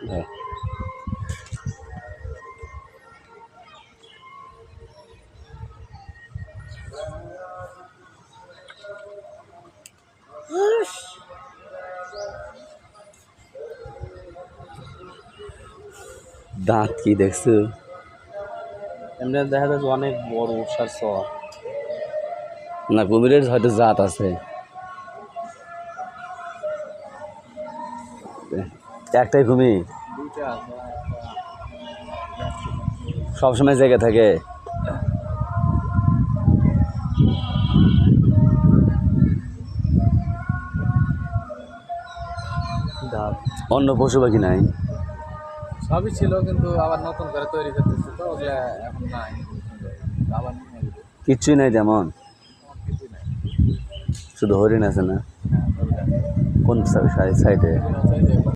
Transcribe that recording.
হ্যাঁ। দাঁত কি দেখছো? এমনি দেখা যাচ্ছে অনেক বড় উষার চর। না, কুমিরের হয়তো জাত আছে। একটাই কুমির দুইটা আছে, সবসময় জায়গা থাকে। দাঁত অন্য পশু পাখি নাই? সবই ছিল, কিন্তু আবার নতুন করে তৈরি করতেছে, তো ওগুলা এখন নাই। আবার নিয়ে আসবে। কিচ্ছুই নাই তেমন, কিছুই নাই। শুধু হরিণ আছে না? হ্যাঁ, কোন সাইডে? হরিণ আছে,